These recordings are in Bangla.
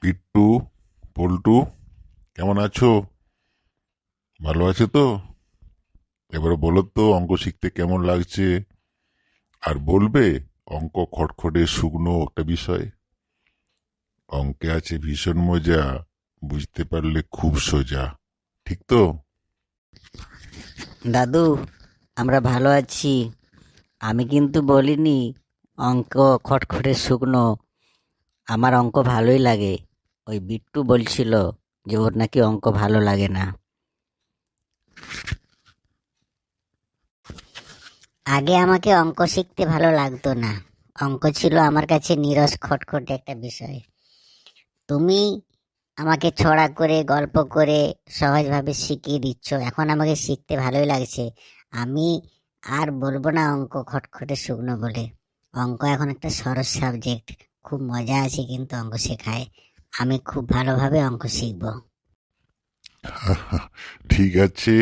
পিট্টু, পল্টু, কেমন আছো? ভালো আছে তো? এবারে বলো তো অঙ্ক শিখতে কেমন লাগছে? আর বলবে, অঙ্ক খটখটে শুকনো একটা বিষয়। অঙ্কে আছে ভীষণ মজা, বুঝতে পারলে খুব সোজা। ঠিক তো? দাদু, আমরা ভালো আছি। আমি কিন্তু বলিনি অঙ্ক খটখটে শুকনো। আমার অঙ্ক ভালোই লাগে। ওই বিট্টু বলছিল যে ওর নাকি অঙ্ক ভালো লাগে না। আগে আমাকে অঙ্ক শিখতে ভালো লাগতো না। অঙ্ক ছিল আমার কাছে নিরস খটখটে একটা বিষয়। তুমি আমাকে ছড়া করে গল্প করে সহজভাবে শিখিয়ে দিচ্ছ, এখন আমাকে শিখতে ভালোই লাগছে। আমি আর বলবো না অঙ্ক খটখটে শুকনো বলে। অঙ্ক এখন একটা সহজ সাবজেক্ট, খুব মজা আছে কিন্তু অঙ্ক শেখায়। আমি খুব ভালোভাবে অঙ্ক শিখবো। ঠিক আছে,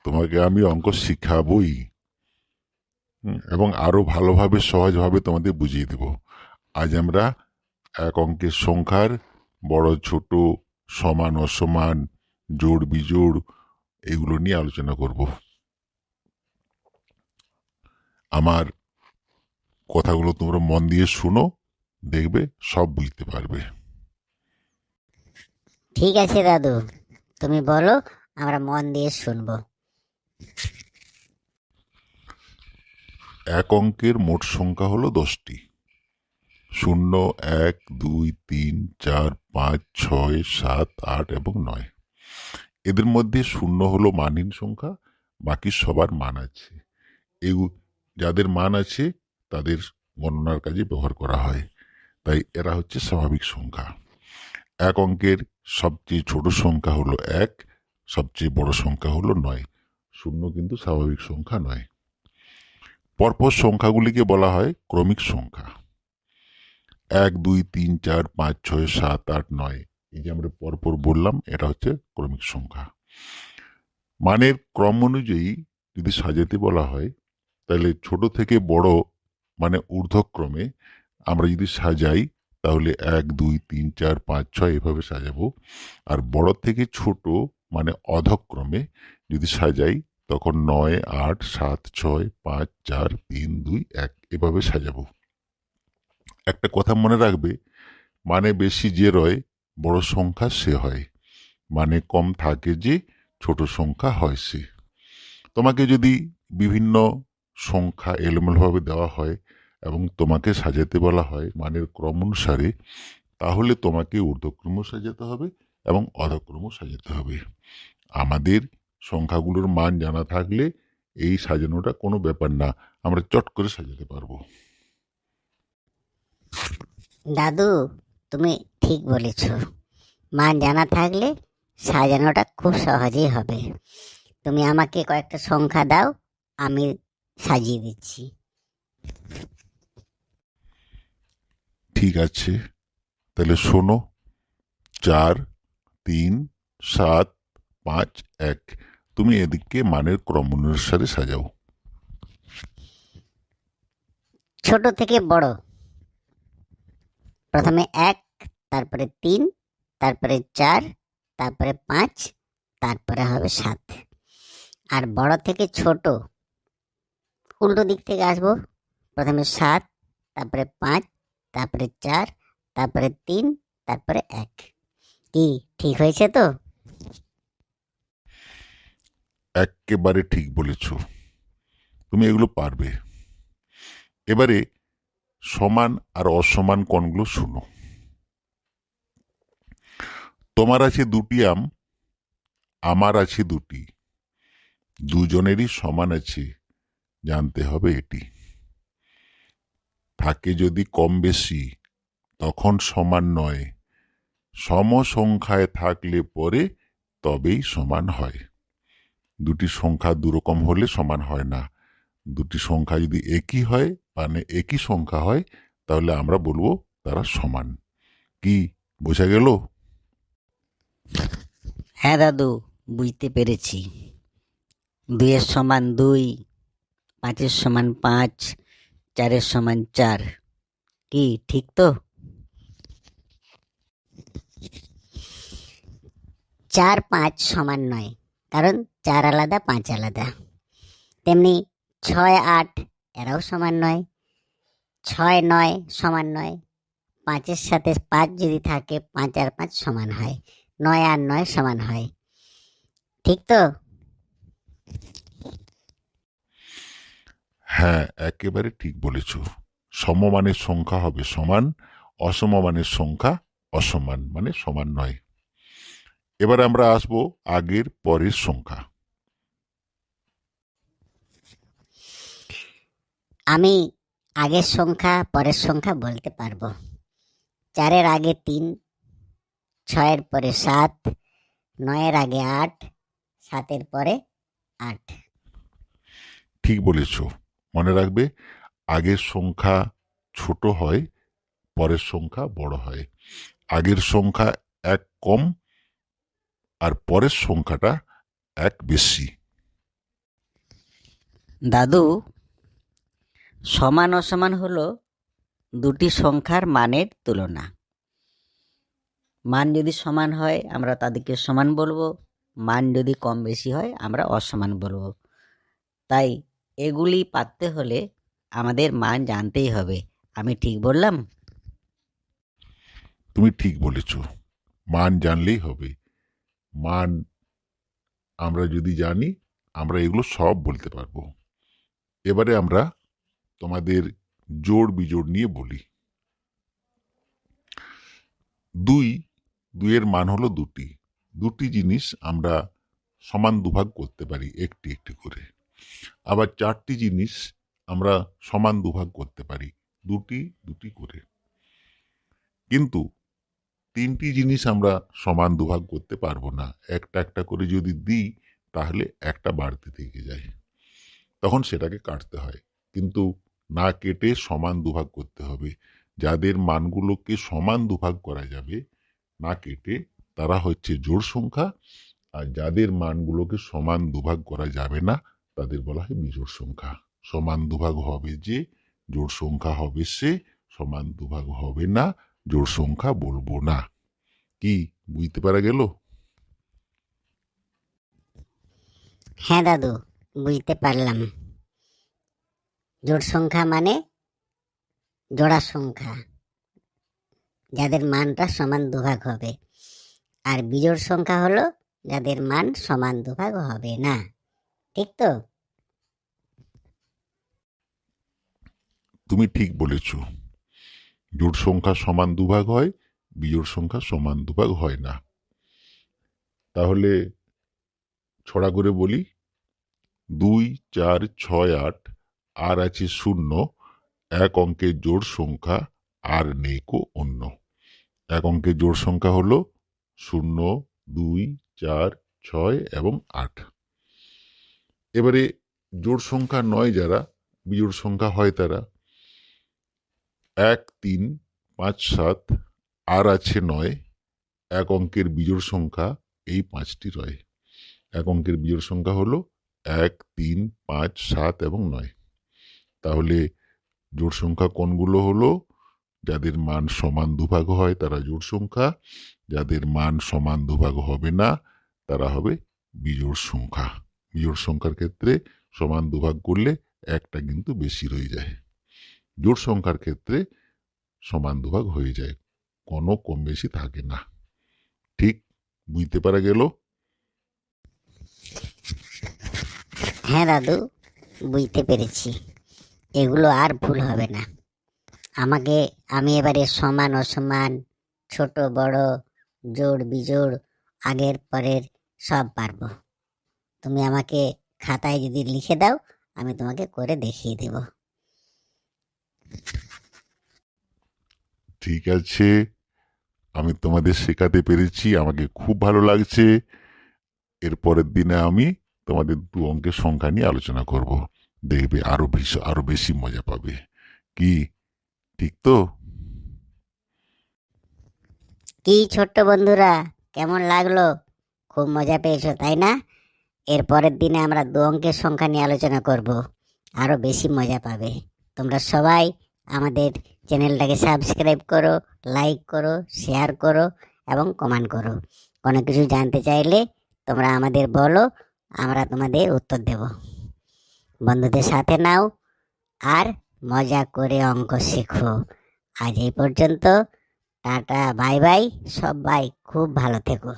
তোমাকে আমি অঙ্ক শিখাবই। এবং আরো ভালোভাবে সহজভাবে তোমাদের বুঝিয়ে দেব। আজ আমরা এক অঙ্কের সংখ্যার বড় ছোট, সমান অসমান, জোড় বিজোড়, এগুলো নিয়ে আলোচনা করব। আমার কথাগুলো তোমরা মন দিয়ে শুনো, দেখবে সব বুঝতে পারবে। ঠিক আছে দাদু, তুমি বলো, আমরা মন দিয়ে শুনবো। এক অঙ্কের মোট সংখ্যা হলো 10টি। 0, 1, 2, 3, 4, 5, 6, 7, 8 এবং 9। এদের মধ্যে 0 হলো মানহীন সংখ্যা, বাকি সবার মান আছে। এই যাদের মান আছে তাদের গণনার কাজে ব্যবহার করা হয়, তাই এরা হচ্ছে স্বাভাবিক সংখ্যা। এক অঙ্কের সবচেয়ে ছোট সংখ্যা হলো 1, সবচেয়ে বড় সংখ্যা হলো 9। 0 কিন্তু স্বাভাবিক সংখ্যা নয়। পরপর সংখ্যাগুলিকে বলা হয় ক্রমিক সংখ্যা। 1, 2, 3, 4, 5, 6, 7, 8, 9, এই যে আমরা পরপর বললাম, এটা হচ্ছে ক্রমিক সংখ্যা। মানের ক্রম অনুযায়ী যদি সাজাতে বলা হয়, তাহলে ছোট থেকে বড় মানে ঊর্ধ্বক্রমে আমরা যদি সাজাই, তাহলে 1, 2, 3, 4, 5, 6 এভাবে সাজাবো। আর বড় থেকে ছোট মানে অধক্রমে যদি সাজাই, তখন 9, 8, 7, 6, 5, 4, 3, 2, 1 এভাবে সাজাবো। একটা কথা মনে রাখবে, মানে বেশি যে রয় বড় সংখ্যা সে হয়, মানে কম থাকে যে ছোট সংখ্যা হয় সে। তোমাকে যদি বিভিন্ন সংখ্যা এলোমেলোভাবে দেওয়া হয় এবং তোমাকে সাজাতে বলা হয় মানের ক্রম অনুসারে, তাহলে তোমাকে ঊর্ধ্বক্রম সাজাতে হবে এবং অধক্রম সাজাতে হবে। আমাদের সংখ্যাগুলোর মান জানা থাকলে এই সাজানোটা কোনো ব্যাপার না, আমরা চট করে সাজাতে পারবো। দাদু, তুমি ঠিক বলেছ। মান জানা থাকলে সাজানোটা খুব সহজেই হবে। তুমি আমাকে কয়েকটা সংখ্যা দাও, আমি সাজিয়ে দিচ্ছি। ঠিক আছে, তাহলে শোনো। 4, 3, 7, 5, 1, তুমি এদিকে মানের ক্রম অনুসারে সাজাও। ছোট থেকে বড়, প্রথমে 1, তারপরে 3, তারপরে 4, তারপরে 5, তারপরে হবে 7। আর বড় থেকে ছোট উল্টো দিক থেকে আসবো। প্রথমে 7, তারপরে 5, তারপরে 4, তারপরে 3, তারপরে 1। কি ঠিক হয়েছে তো? একেবারে ঠিক বলেছ, তুমি এগুলো পারবে। এবারে সমান আর অসমান কোণগুলো শুনো। তোমার আছে 2টি আম, আমার আছে 2টি, দুজনেরই সমান আছে, জানতে হবে এটি। থাকে যদি কম বেশি, তখন সমান নয়, সম সংখ্যায় থাকলে পরে তবেই সমান হয়। দুটি সংখ্যা দুরকম হলে সমান হয় না। দুটি সংখ্যা যদি একই হয়, মানে একই সংখ্যা হয়, তাহলে আমরা বলবো তারা সমান। কি বোঝা গেল? হ্যাঁ দাদু, বুঝতে পেরেছি। 2-এর সমান 2, 5-এর সমান 5, 4-এর সমান 4। কি ঠিক তো? 4 5 সমান নয়, কারণ 4 আলাদা 5 আলাদা। তেমনি 6 8 এরাও সমান নয়, 6 9 সমান নয়। 5-এর সাথে 5 যদি থাকে 5 আর 5 সমান হয়, 9 আর 9 সমান হয়। ঠিক তো? হ্যাঁ, একেবারে ঠিক বলেছ। সমমানের সংখ্যা হবে সমান, অসমমানের সংখ্যা অসমান, মানে সমান নয়। এবার আমরা আসবো আগের পরের সংখ্যা। আমি আগের সংখ্যা পরের সংখ্যা বলতে পারবো। 4-এর আগে 3, 6-এর পরে 7, 9-এর আগে 8, 7-এর পরে 8। ঠিক বলেছ। মনে রাখবে, আগের সংখ্যা ছোট হয়, পরের সংখ্যা বড় হয়। আগের সংখ্যা 1 কম আর পরের সংখ্যাটা 1 বেশি। দাদু, সমান অসমান হলো দুটি সংখ্যার মানের তুলনা। মান যদি সমান হয় আমরা তাদেরকে সমান বলবো, মান যদি কম বেশি হয় আমরা অসমান বলবো। তাই এগুলি পারতে হলে আমাদের মান জানতেই হবে। আমি ঠিক বললাম? তুমি ঠিক বলেছ, মান জানলেই হবে। মান আমরা যদি জানি, আমরা এগুলো সব বলতে পারবো। এবারে আমরা তোমাদের জোড় বিজোড় নিয়ে বলি। 2, 2-এর মান হলো 2টি। 2টি জিনিস আমরা সমান দুভাগ করতে পারি একটি একটি করে। আবার 4টি জিনিস আমরা সমান দুভাগ করতে পারি 2টি 2টি করে। কিন্তু 3টি জিনিস আমরা সমান দুভাগ করতে পারবো না। একটা একটা করে যদি দিই তাহলে একটা বাড়তি থেকে যায়, তখন সেটাকে কাটতে হয়। কিন্তু না কেটে সমান দুভাগ করতে হবে। যাদের মানগুলোকে সমান দুভাগ করা যাবে না কেটে, তারা হচ্ছে জোড় সংখ্যা। আর যাদের মানগুলোকে সমান দুভাগ করা যাবে না তাদের বলা হয় বিজোড় সংখ্যা। সমান দুভাগ হবে যে, জোড় সংখ্যা হবে সে, সমান দুভাগ হবে না, জোড় সংখ্যা বলবো না। কি বুঝতে পারা গেল? হ্যাঁ দাদু, বুঝতে পারলাম। জোড় সংখ্যা মানে জোড়া সংখ্যা, যাদের মানটা সমান দুভাগ হবে। আর বিজোড় সংখ্যা হলো যাদের মান সমান দুভাগ হবে না। ঠিক তো? তুমি ঠিক বলেছ। জোড় সংখ্যা সমান দুভাগ হয়, বিজোড় সংখ্যা সমান দুভাগ হয় না। তাহলে ছড়া করে বলি। 2 4 6 8, আর আছে 0, এক অঙ্কের জোড় সংখ্যা, আর নেই কো অন্য। এক অঙ্কের জোড় সংখ্যা হলো 0 2 4 6 এবং 8। এবারে জোড় সংখ্যা নয় যারা, বিজোড় সংখ্যা হয় তারা 1 3 5 7, আর আছে 9, এক অঙ্কের বিজোড় সংখ্যা এই 5টি রয়। এক অঙ্কের বিজোড় সংখ্যা হলো 1 3 5 7 এবং 9। তাহলে জোড় সংখ্যা কোনগুলো হলো? যাদের মান সমান দুভাগ হয় তারা জোড় সংখ্যা, যাদের মান সমান দুভাগ হবে না তারা হবে বিজোড় সংখ্যা। বিজোড় সংখ্যার ক্ষেত্রে সমান দুভাগ করলে একটা কিন্তু বেশি রয়ে যায়। জোড় সংখ্যার ক্ষেত্রে সমান দুভাগ হয়ে যায়, কোনো কম বেশি থাকে না। ঠিক বুঝতে পারা গেল? হ্যাঁ দাদু, বুঝতে পেরেছি। এগুলো আর ভুল হবে না। আমি এবারে সমান অসমান, ছোট বড়, জোড় বিজোড়, আগের পরের সব পারবো। তুমি আমাকে খাতায় যদি লিখে দাও, আমি তোমাকে করে দেখিয়ে দেব। ঠিক আছে, আমি তোমাদের শেখাতে পেরেছি, আমাকে খুব ভালো লাগছে। এর পরের দিনে আমি তোমাদের 2 অঙ্কের সংখ্যা নিয়ে আলোচনা করব। দেখবে আরো বেশি মজা পাবে। কি ঠিক তো? কি ছোট্ট বন্ধুরা, কেমন লাগলো? খুব মজা পেয়েছো তাই না? এর পরের দিনে আমরা 2 অঙ্কের সংখ্যা নিয়ে আলোচনা করব, আরো বেশি মজা পাবে। তোমরা সবাই আমাদের চ্যানেলটাকে সাবস্ক্রাইব করো, লাইক করো, শেয়ার করো এবং কমেন্ট করো। কোনো কিছু জানতে চাইলে তোমরা আমাদের বলো, আমরা তোমাদের উত্তর দেব। বন্ধুদের সাথে নাও আর মজা করে অঙ্ক শেখো। আজ এই পর্যন্ত, টাটা, বাই বাই, সবাই খুব ভালো থেকো।